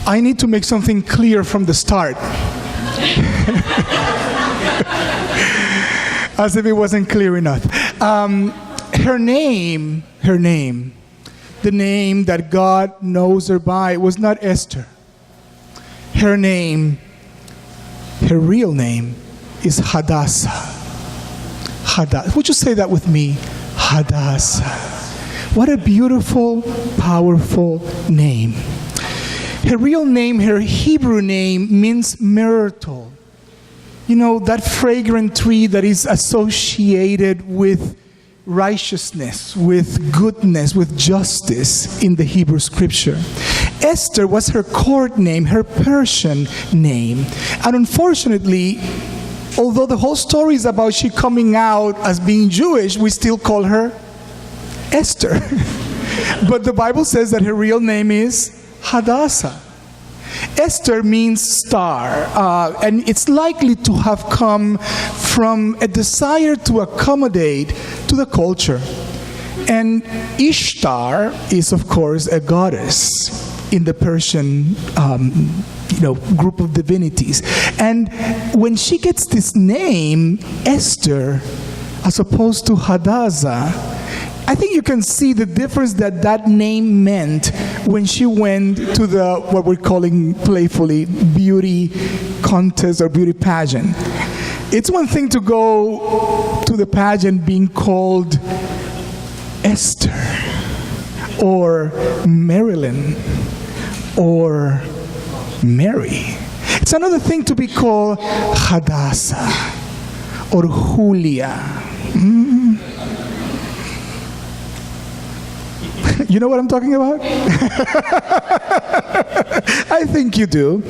I need to make something clear from the start. As if it wasn't clear enough. Her name, the name that God knows her by, was not Esther. Her name, her real name, is Hadassah. Hadassah. Would you say that with me? Hadassah. What a beautiful, powerful name. Her real name, her Hebrew name, means myrtle. You know, that fragrant tree that is associated with righteousness, with goodness, with justice in the Hebrew scripture. Esther was her court name, her Persian name. And unfortunately, although the whole story is about she coming out as being Jewish, we still call her Esther. But the Bible says that her real name is Hadassah. Esther means star, and it's likely to have come from a desire to accommodate to the culture. And Ishtar is, of course, a goddess in the Persian group of divinities. And when she gets this name, Esther, as opposed to Hadassah, I think you can see the difference that name meant when she went to the, what we're calling playfully, beauty contest or beauty pageant. It's one thing to go to the pageant being called Esther or Marilyn or Mary. It's another thing to be called Hadassah or Julia. You know what I'm talking about? I think you do.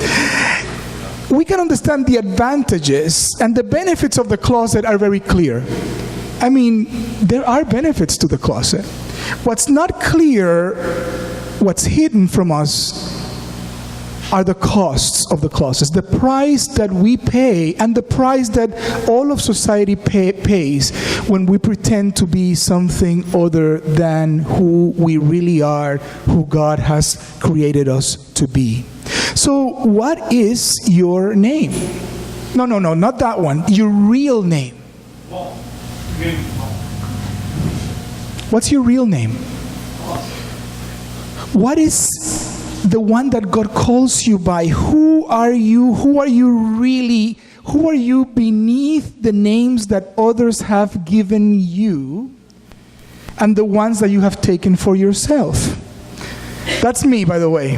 We can understand the advantages and the benefits of the closet are very clear. I mean, there are benefits to the closet. What's not clear, what's hidden from us, are the costs of the closet, the price that we pay and the price that all of society pays when we pretend to be something other than who we really are, who God has created us to be. So what is your name? No, not that one. Your real name. What's your real name? What is the one that God calls you by? Who are you? Who are you really? Who are you beneath the names that others have given you and the ones that you have taken for yourself? That's me, by the way.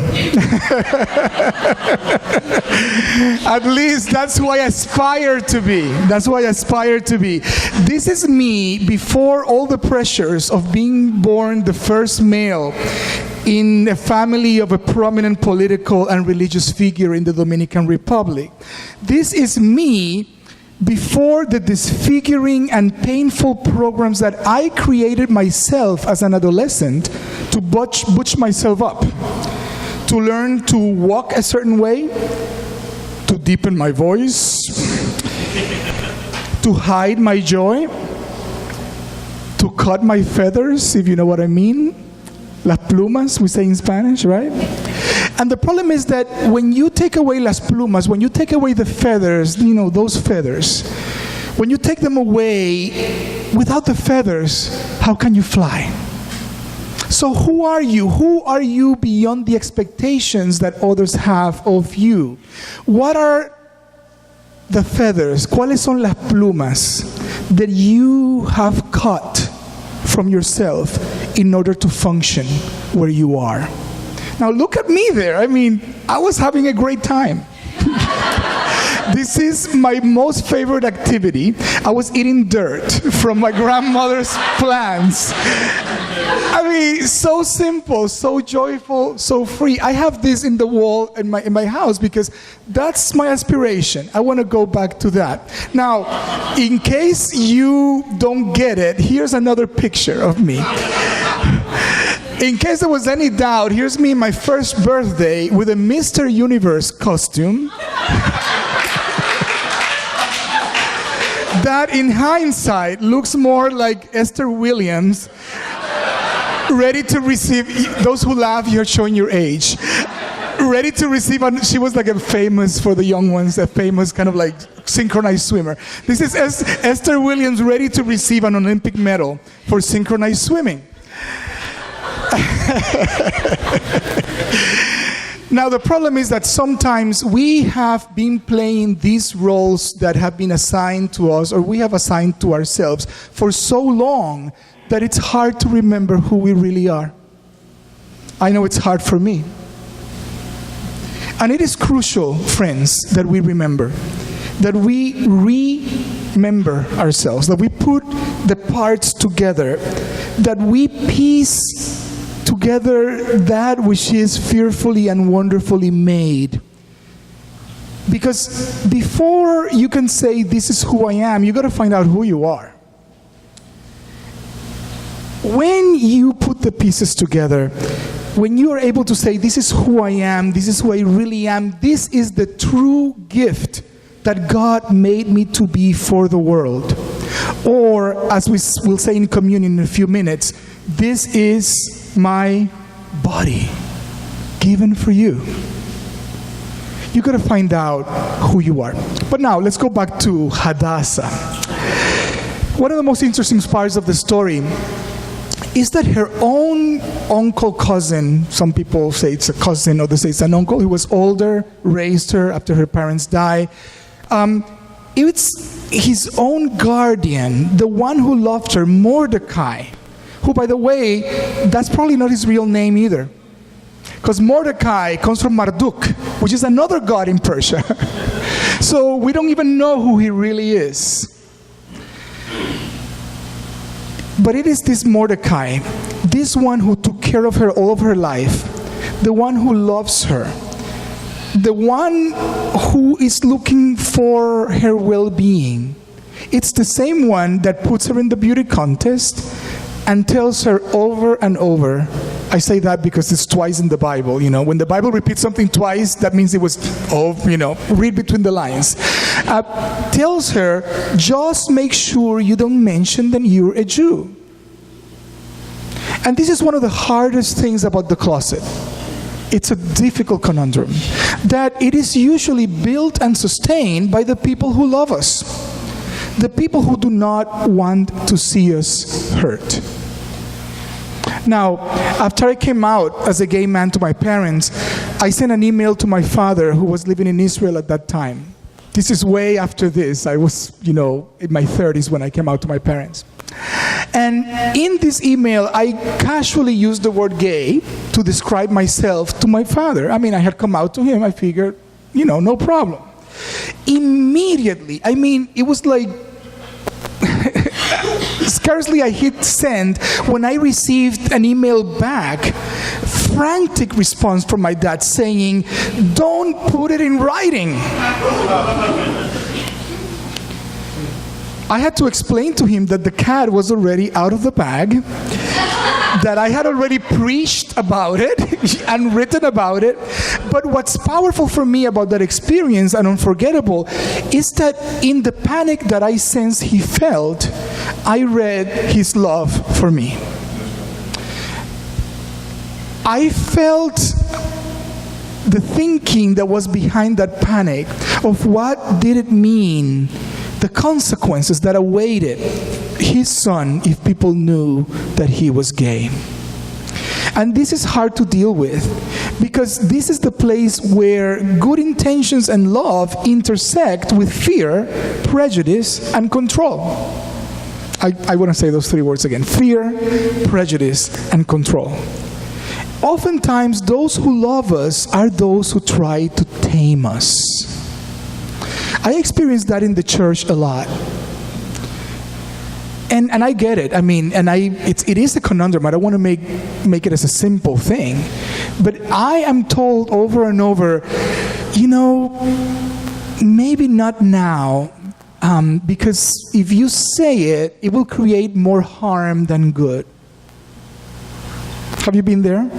At least that's who I aspire to be. That's who I aspire to be. This is me before all the pressures of being born the first male in a family of a prominent political and religious figure in the Dominican Republic. This is me before the disfiguring and painful programs that I created myself as an adolescent to butch myself up, to learn to walk a certain way, to deepen my voice, to hide my joy, to cut my feathers, if you know what I mean. Las plumas, we say in Spanish, right? And the problem is that when you take away las plumas, when you take away the feathers, you know, those feathers, when you take them away, without the feathers, how can you fly? So who are you? Who are you beyond the expectations that others have of you? What are the feathers? ¿Cuáles son las plumas that you have cut from yourself in order to function where you are? Now look at me there. I mean, I was having a great time. This is my most favorite activity. I was eating dirt from my grandmother's plants. I mean, so simple, so joyful, so free. I have this in the wall in my house because that's my aspiration. I want to go back to that. Now, in case you don't get it, here's another picture of me. In case there was any doubt, here's me my first birthday with a Mr. Universe costume. That in hindsight looks more like Esther Williams, ready to receive, those who laugh, you're showing your age, ready to receive, and she was like a famous, for the young ones, a famous kind of like synchronized swimmer. This is Esther Williams ready to receive an Olympic medal for synchronized swimming. Now, the problem is that sometimes we have been playing these roles that have been assigned to us, or we have assigned to ourselves, for so long that it's hard to remember who we really are. I know it's hard for me. And it is crucial, friends, that we remember, that we remember ourselves, that we put the parts together, that we piece together that which is fearfully and wonderfully made. Because before you can say, this is who I am, you got to find out who you are. When you put the pieces together, when you are able to say, this is who I am, this is who I really am, this is the true gift that God made me to be for the world. Or, as we will say in communion in a few minutes, this is my body given for you. You got to find out who you are. But now, let's go back to Hadassah. One of the most interesting parts of the story is that her own uncle, cousin, some people say it's a cousin, others say it's an uncle, who was older, raised her after her parents died. It's his own guardian, the one who loved her, Mordecai, who, by the way, that's probably not his real name either. Because Mordecai comes from Marduk, which is another god in Persia. So we don't even know who he really is. But it is this Mordecai, this one who took care of her all of her life, the one who loves her, the one who is looking for her well-being. It's the same one that puts her in the beauty contest and tells her over and over. I say that because it's twice in the Bible. You know, when the Bible repeats something twice, that means it was, read between the lines. Tells her, just make sure you don't mention that you're a Jew. And this is one of the hardest things about the closet. It's a difficult conundrum, that it is usually built and sustained by the people who love us, the people who do not want to see us hurt. Now, after I came out as a gay man to my parents, I sent an email to my father, who was living in Israel at that time. This is way after this. I was, in my 30s when I came out to my parents. And in this email, I casually used the word gay to describe myself to my father. I mean, I had come out to him. I figured, no problem. Immediately, it was like, scarcely I hit send when I received an email back, frantic response from my dad saying, "Don't put it in writing." I had to explain to him that the cat was already out of the bag, that I had already preached about it and written about it. But what's powerful for me about that experience and unforgettable is that in the panic that I sensed he felt, I read his love for me. I felt the thinking that was behind that panic of what did it mean, the consequences that awaited his son if people knew that he was gay. And this is hard to deal with, because this is the place where good intentions and love intersect with fear, prejudice, and control. I want to say those three words again: fear, prejudice, and control. Oftentimes, those who love us are those who try to tame us. I experienced that in the church a lot. And I get it. It is a conundrum. I don't want to make it as a simple thing. But I am told over and over, maybe not now, because if you say it, it will create more harm than good. Have you been there?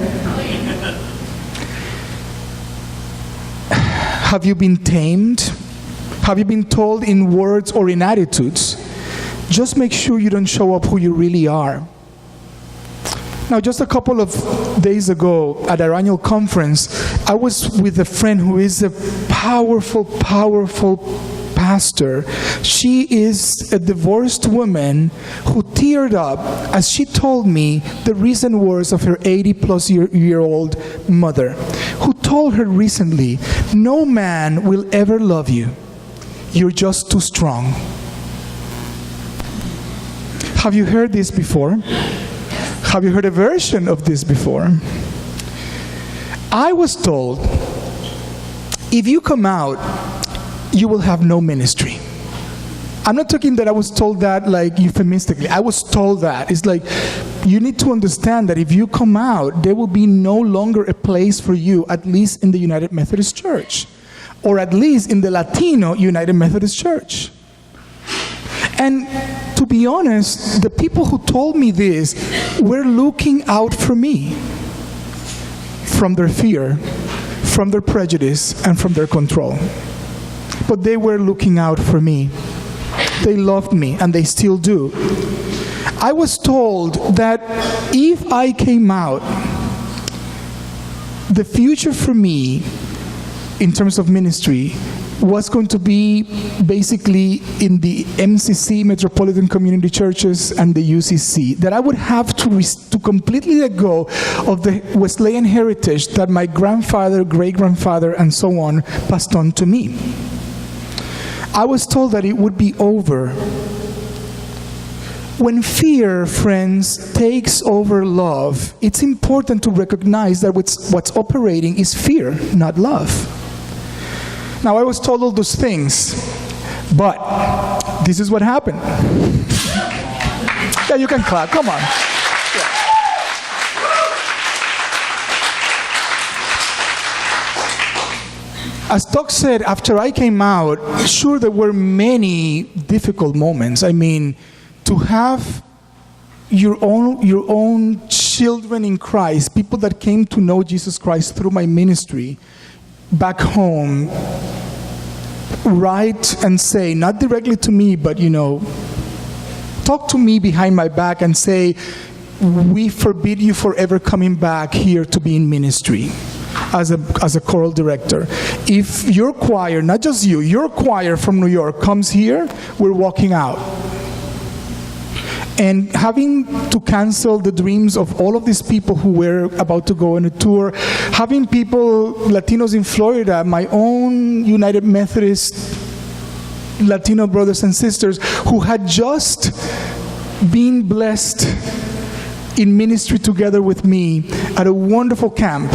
Have you been tamed? Have you been told in words or in attitudes, just make sure you don't show up who you really are? Now, just a couple of days ago at our annual conference, I was with a friend who is a powerful pastor. She is a divorced woman who teared up as she told me the recent words of her 80-plus-year-old mother, who told her recently, "No man will ever love you. You're just too strong." Have you heard this before? Have you heard a version of this before? I was told, if you come out, you will have no ministry. I'm not talking that I was told that like euphemistically. I was told that. It's like, you need to understand that if you come out, there will be no longer a place for you, at least in the United Methodist Church, or at least in the Latino United Methodist Church. And to be honest, the people who told me this were looking out for me from their fear, from their prejudice, and from their control. But they were looking out for me. They loved me, and they still do. I was told that if I came out, the future for me in terms of ministry was going to be basically in the MCC, Metropolitan Community Churches, and the UCC, that I would have to completely let go of the Wesleyan heritage that my grandfather, great-grandfather, and so on passed on to me. I was told that it would be over. When fear, friends, takes over love, it's important to recognize that what's operating is fear, not love. Now, I was told all those things, but this is what happened. Yeah, you can clap, come on. Yeah. As Doc said, after I came out, sure, there were many difficult moments. I mean, to have your own children in Christ, people that came to know Jesus Christ through my ministry, back home, write and say, not directly to me, but talk to me behind my back and say, "We forbid you forever coming back here to be in ministry as a choral director. If your choir, not just you, your choir from New York comes here, we're walking out." And having to cancel the dreams of all of these people who were about to go on a tour, having people, Latinos in Florida, my own United Methodist Latino brothers and sisters who had just been blessed in ministry together with me at a wonderful camp,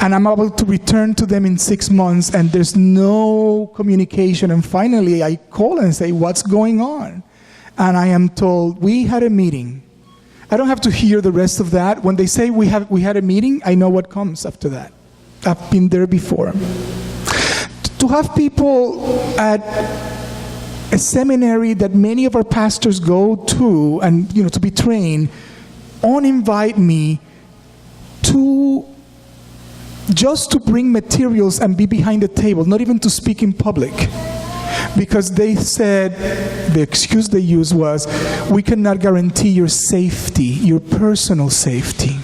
and I'm about to return to them in 6 months, and there's no communication, and finally I call and say, "What's going on?" And I am told, "We had a meeting." I don't have to hear the rest of that. When they say we had a meeting, I know what comes after that. I've been there before. To have people at a seminary that many of our pastors go to, and to be trained, uninvite me just to bring materials and be behind the table, not even to speak in public. Because they said, the excuse they used was, "We cannot guarantee your safety, your personal safety."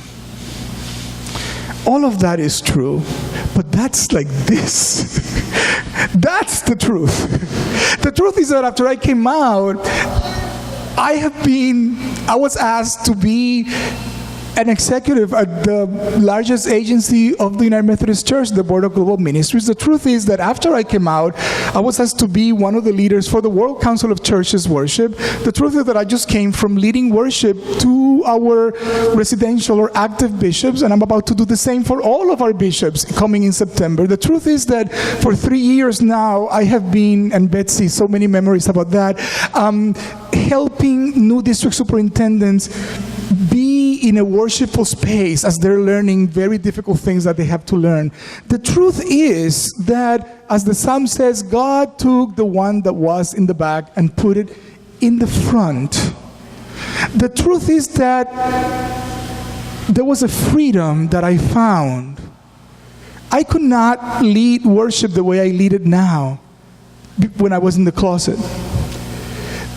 All of that is true, but that's like this. That's the truth. The truth is that after I came out, I was asked to be an executive at the largest agency of the United Methodist Church, the Board of Global Ministries. The truth is that after I came out, I was asked to be one of the leaders for the World Council of Churches worship. The truth is that I just came from leading worship to our residential or active bishops, and I'm about to do the same for all of our bishops coming in September. The truth is that for 3 years now, I have been, and Betsy, so many memories about that, helping new district superintendents be in a worshipful space as they're learning very difficult things that they have to learn. The truth is that, as the psalm says, God took the one that was in the back and put it in the front. The truth is that there was a freedom that I found. I could not lead worship the way I lead it now when I was in the closet.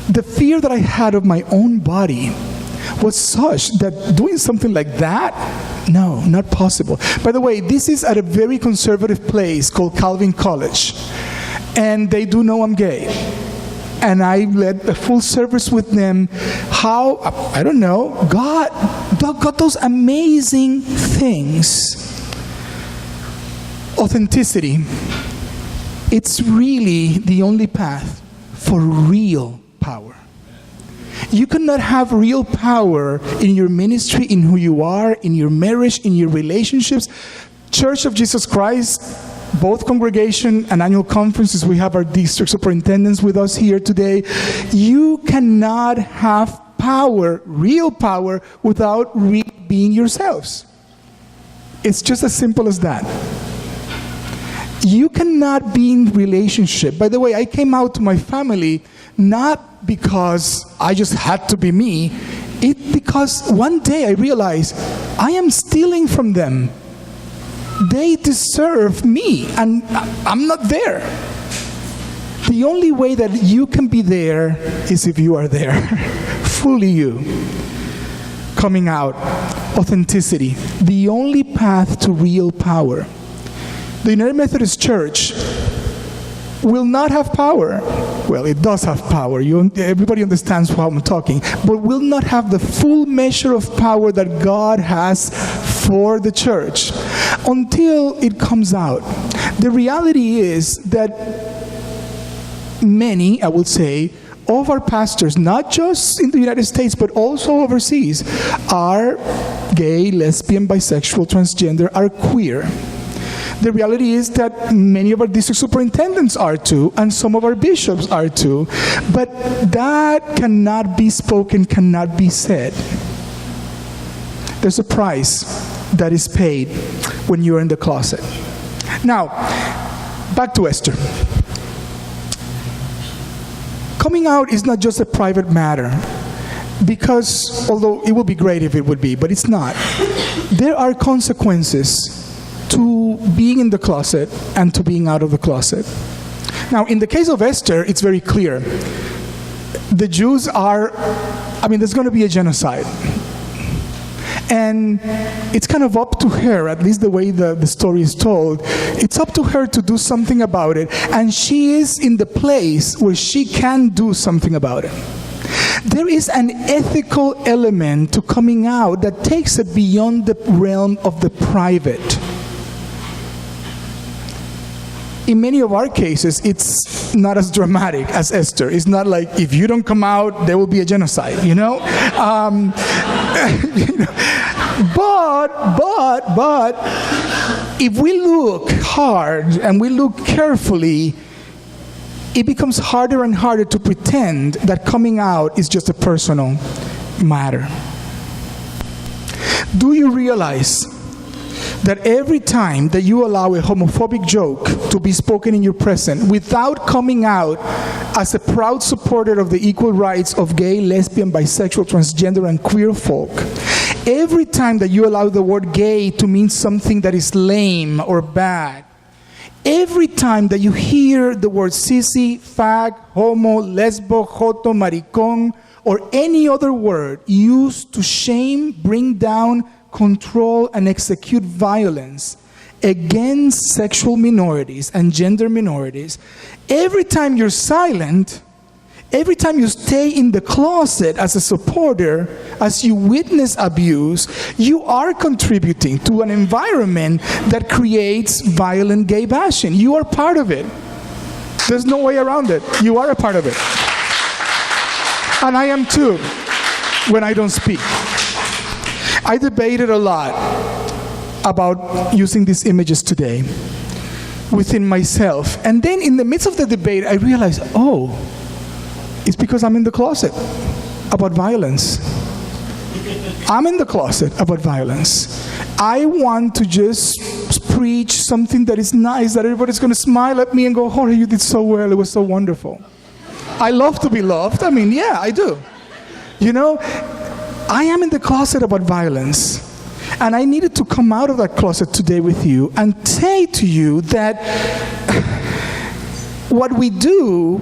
The fear that I had of my own body was such that doing something like that No, not possible. By the way, this is at a very conservative place called Calvin College. And they do know I'm gay. And I led a full service with them. How, I don't know, God got those amazing things. Authenticity, it's really the only path for real power. You cannot have real power in your ministry, in who you are, in your marriage, in your relationships. Church of Jesus Christ, both congregation and annual conferences, we have our district superintendents with us here today. You cannot have power, real power, without being yourselves. It's just as simple as that. You cannot be in relationship. By the way, I came out to my family not because I just had to be me. It's because one day I realized I am stealing from them. They deserve me, and I'm not there. The only way that you can be there is if you are there. Fully you. Coming out. Authenticity. The only path to real power. The United Methodist Church will not have power. Well, it does have power. Everybody understands how I'm talking. But will not have the full measure of power that God has for the church until it comes out. The reality is that many, I would say, of our pastors, not just in the United States, but also overseas, are gay, lesbian, bisexual, transgender, are queer. The reality is that many of our district superintendents are too, and some of our bishops are too, but that cannot be spoken, cannot be said. There's a price that is paid when you're in the closet. Now, back to Esther. Coming out is not just a private matter, because, although it would be great if it would be, but it's not. There are consequences to being in the closet and to being out of the closet. Now, in the case of Esther, it's very clear. The Jews there's going to be a genocide. And it's kind of up to her, at least the way the story is told, it's up to her to do something about it. And she is in the place where she can do something about it. There is an ethical element to coming out that takes it beyond the realm of the private. In many of our cases, it's not as dramatic as Esther. It's not like, if you don't come out, there will be a genocide, you know? But, if we look hard and we look carefully, it becomes harder and harder to pretend that coming out is just a personal matter. Do you realize that every time that you allow a homophobic joke to be spoken in your presence without coming out as a proud supporter of the equal rights of gay, lesbian, bisexual, transgender, and queer folk, every time that you allow the word gay to mean something that is lame or bad, every time that you hear the word sissy, fag, homo, lesbo, joto, maricón, or any other word used to shame, bring down, control, and execute violence against sexual minorities and gender minorities, every time you're silent, every time you stay in the closet as a supporter, as you witness abuse, you are contributing to an environment that creates violent gay bashing. You are part of it. There's no way around it. You are a part of it. And I am too, when I don't speak. I debated a lot about using these images today within myself. And then in the midst of the debate, I realized, it's because I'm in the closet about violence. I'm in the closet about violence. I want to just preach something that is nice, that everybody's going to smile at me and go, Jorge, you did so well. It was so wonderful. I love to be loved. Yeah, I do. You know, I am in the closet about violence. And I needed to come out of that closet today with you and say to you that what we do,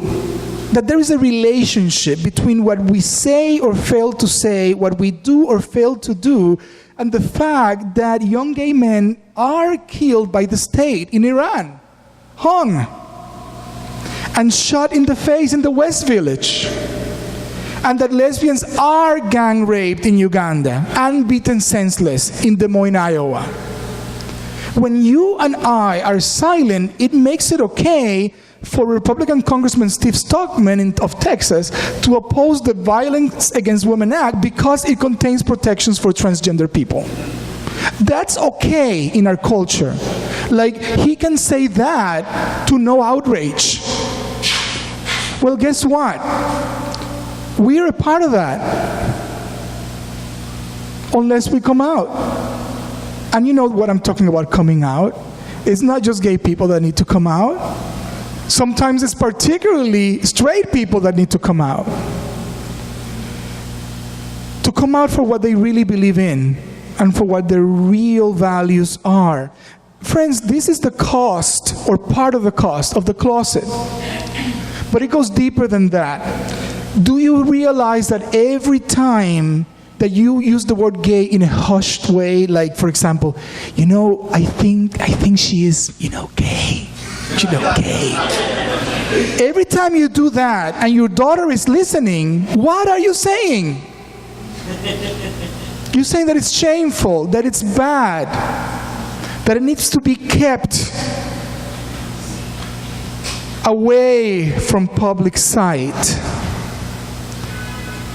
that there is a relationship between what we say or fail to say, what we do or fail to do, and the fact that young gay men are killed by the state in Iran, hung, and shot in the face in the West Village, and that lesbians are gang raped in Uganda and beaten senseless in Des Moines, Iowa. When you and I are silent, it makes it okay for Republican Congressman Steve Stockman of Texas to oppose the Violence Against Women Act because it contains protections for transgender people. That's okay in our culture. Like, he can say that to no outrage. Well, guess what? We're a part of that. Unless we come out. And you know what I'm talking about, coming out. It's not just gay people that need to come out. Sometimes it's particularly straight people that need to come out. To come out for what they really believe in and for what their real values are. Friends, this is the cost, or part of the cost, of the closet. But it goes deeper than that. Do you realize that every time that you use the word gay in a hushed way, like, for example, you know, I think she is, you know, gay. You know, gay. Every time you do that and your daughter is listening, what are you saying? You're saying that it's shameful, that it's bad, that it needs to be kept away from public sight.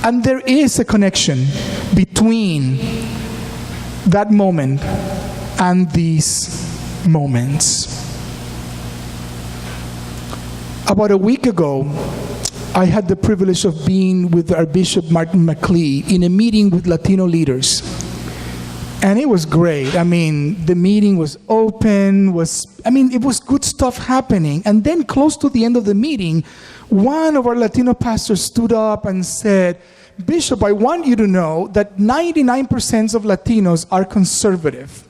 And there is a connection between that moment and these moments. About a week ago, I had the privilege of being with our Bishop Martin McLee in a meeting with Latino leaders. And it was great. I mean, the meeting was open, it was good stuff happening. And then close to the end of the meeting, one of our Latino pastors stood up and said, Bishop, I want you to know that 99% of Latinos are conservative.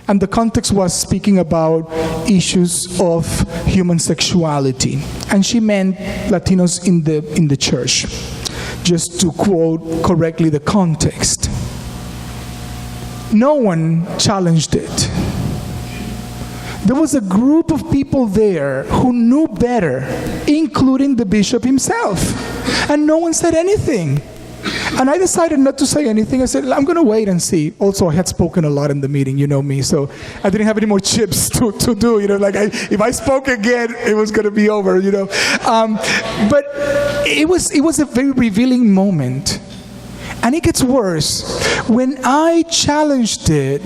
And the context was speaking about issues of human sexuality. And she meant Latinos in the church, just to quote correctly the context. No one challenged it. There was a group of people there who knew better, including the bishop himself. And no one said anything. And I decided not to say anything. I said, I'm going to wait and see. Also, I had spoken a lot in the meeting, you know me, so I didn't have any more chips to do, you know, like if I spoke again, it was going to be over, you know. But it was a very revealing moment. And it gets worse. When I challenged it,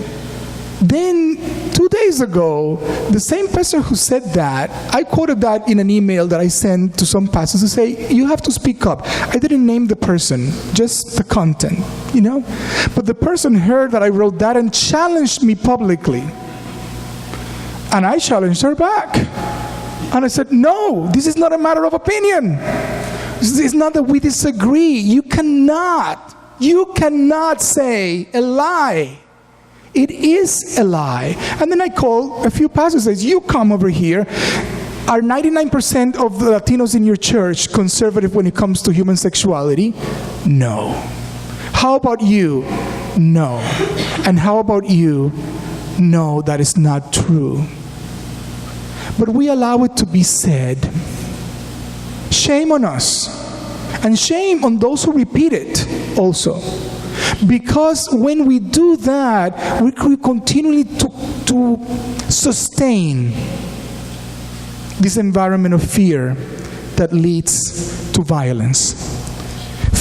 then 2 days ago, the same pastor who said that, I quoted that in an email that I sent to some pastors to say, you have to speak up. I didn't name the person, just the content, you know? But the person heard that I wrote that and challenged me publicly. And I challenged her back. And I said, no, this is not a matter of opinion. It's not that we disagree. You cannot say a lie. It is a lie. And then I call a few pastors and say, you come over here. Are 99% of the Latinos in your church conservative when it comes to human sexuality? No. How about you? No. And how about you? No, that is not true. But we allow it to be said. Shame on us. And shame on those who repeat it also. Because when we do that, we continue to sustain this environment of fear that leads to violence.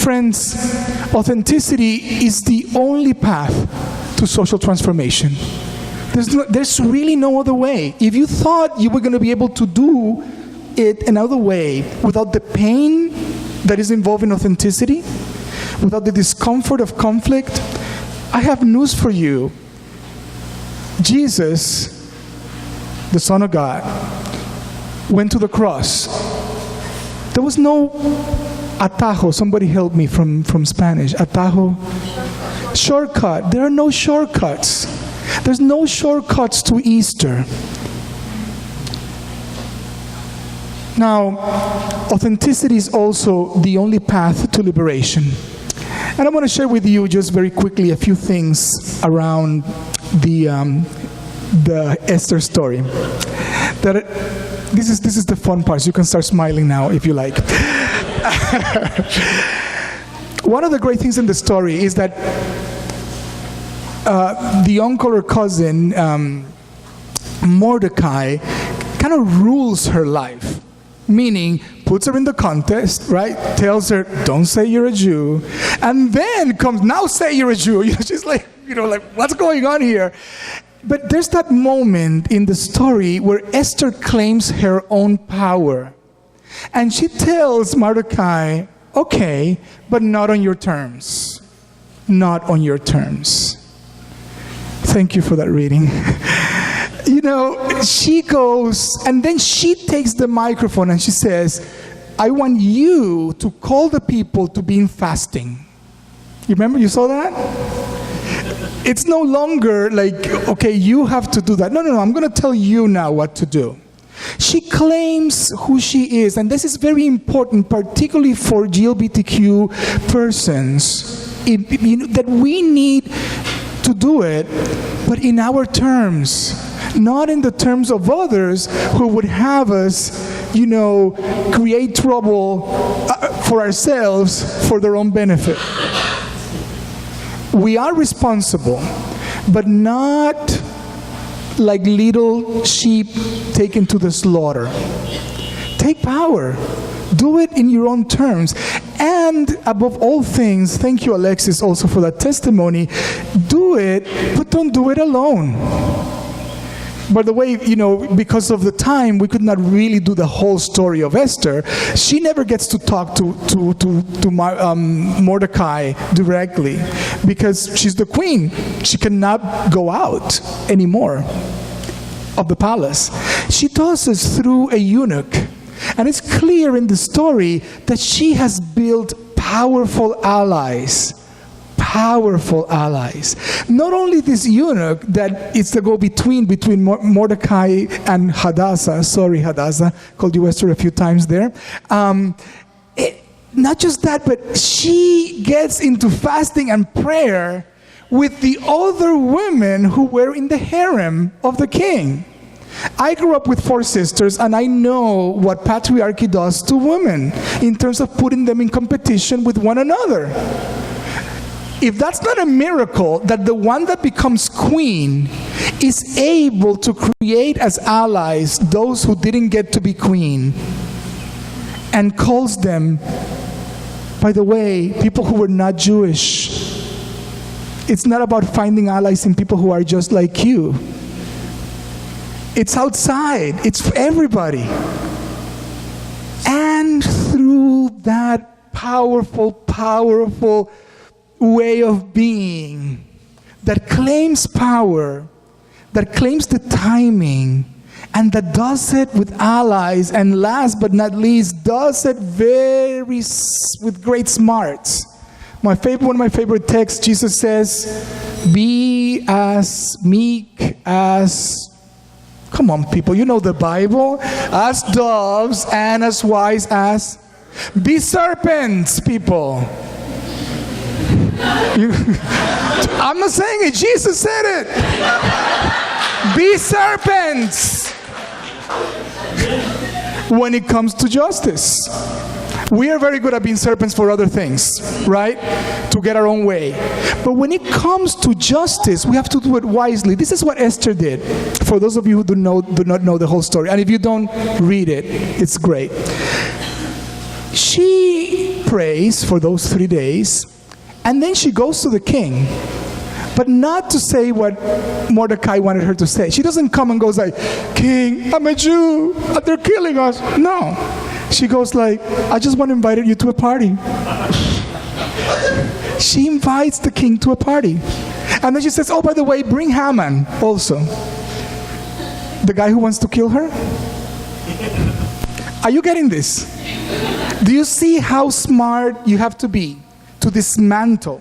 Friends, authenticity is the only path to social transformation. There's really no other way. If you thought you were going to be able to do it another way without the pain that is involved in authenticity, without the discomfort of conflict, I have news for you. Jesus, the Son of God, went to the cross. There was no atajo. Somebody help me from Spanish. Atajo. Shortcut. There are no shortcuts. There's no shortcuts to Easter. Now, authenticity is also the only path to liberation. And I want to share with you just very quickly a few things around the Esther story. This is the fun part. So you can start smiling now if you like. One of the great things in the story is that the uncle or cousin, Mordecai, kind of rules her life. Meaning, puts her in the contest, right? Tells her, don't say you're a Jew. And then comes, now say you're a Jew. She's like, what's going on here? But there's that moment in the story where Esther claims her own power. And she tells Mordecai, okay, but not on your terms. Not on your terms. Thank you for that reading. She goes, and then she takes the microphone and she says, I want you to call the people to be in fasting. You remember, you saw that? It's no longer like, okay, you have to do that. No, I'm going to tell you now what to do. She claims who she is, and this is very important, particularly for LGBTQ persons, that we need to do it, but in our terms. Not in the terms of others who would have us, create trouble for ourselves for their own benefit. We are responsible, but not like little sheep taken to the slaughter. Take power. Do it in your own terms. And above all things, thank you, Alexis, also for that testimony, do it, but don't do it alone. By the way, because of the time, we could not really do the whole story of Esther. She never gets to talk to Mordecai directly because she's the queen. She cannot go out anymore of the palace. She does this through a eunuch. And it's clear in the story that she has built powerful allies. Powerful allies. Not only this eunuch that it's the go-between between Mordecai and Hadassah. Sorry, Hadassah, called you Esther a few times there. Not just that, but she gets into fasting and prayer with the other women who were in the harem of the king. I grew up with 4 sisters, and I know what patriarchy does to women in terms of putting them in competition with one another. If that's not a miracle, that the one that becomes queen is able to create as allies those who didn't get to be queen, and calls them, by the way, people who were not Jewish. It's not about finding allies in people who are just like you. It's outside. It's for everybody. And through that powerful way of being that claims power, that claims the timing, and that does it with allies, and last but not least, does it with great smarts. One of my favorite texts, Jesus says, be as meek as, come on people, you know the Bible, as doves and as wise as, be serpents, people. I'm not saying it, Jesus said it. Be serpents when it comes to justice. We are very good at being serpents for other things, right? To get our own way. But when it comes to justice, we have to do it wisely. This is what Esther did. For those of you who do not know the whole story, and if you don't, read it. It's great. She prays for those 3 days, and then she goes to the king, but not to say what Mordecai wanted her to say. She doesn't come and goes like, King, I'm a Jew, they're killing us. No. She goes like, I just want to invite you to a party. She invites the king to a party. And then she says, oh, by the way, bring Haman also. The guy who wants to kill her. Are you getting this? Do you see how smart you have to be to dismantle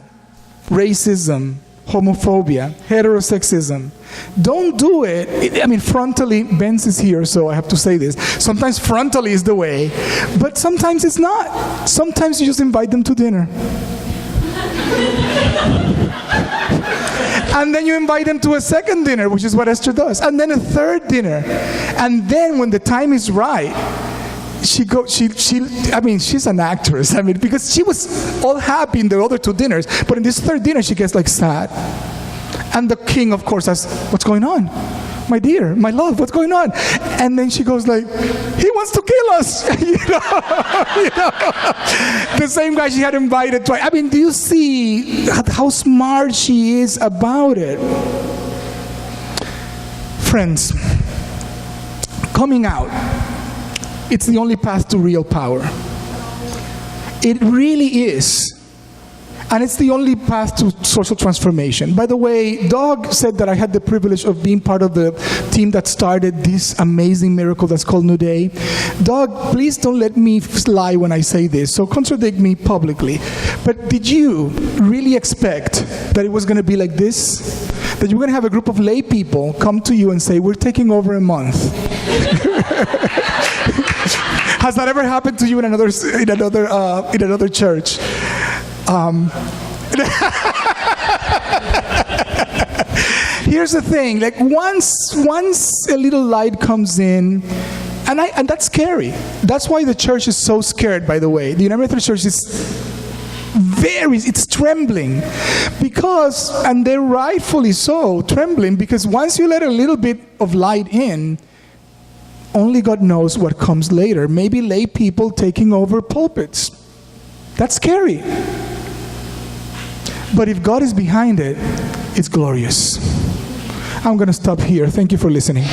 racism, homophobia, heterosexism? Don't do it. Frontally, Benz is here, so I have to say this. Sometimes frontally is the way, but sometimes it's not. Sometimes you just invite them to dinner. And then you invite them to a second dinner, which is what Esther does. And then a third dinner. And then when the time is right, she's an actress. Because she was all happy in the other two dinners, but in this third dinner, she gets like sad. And the king, of course, asks, "What's going on? My dear, my love, what's going on?" And then she goes like, "He wants to kill us." The same guy she had invited twice. Do you see how smart she is about it? Friends, coming out, it's the only path to real power. It really is. And it's the only path to social transformation. By the way, Doug said that I had the privilege of being part of the team that started this amazing miracle that's called New Day. Doug, please don't let me lie when I say this, so contradict me publicly. But did you really expect that it was going to be like this? That you were going to have a group of lay people come to you and say, "We're taking over a month"? Has that ever happened to you in another church? Here's the thing, like once a little light comes in, and that's scary. That's why the church is so scared, by the way. The United Methodist Church is it's trembling, because, and they're rightfully so trembling, because once you let a little bit of light in, only God knows what comes later. Maybe lay people taking over pulpits. That's scary. But if God is behind it, it's glorious. I'm going to stop here. Thank you for listening.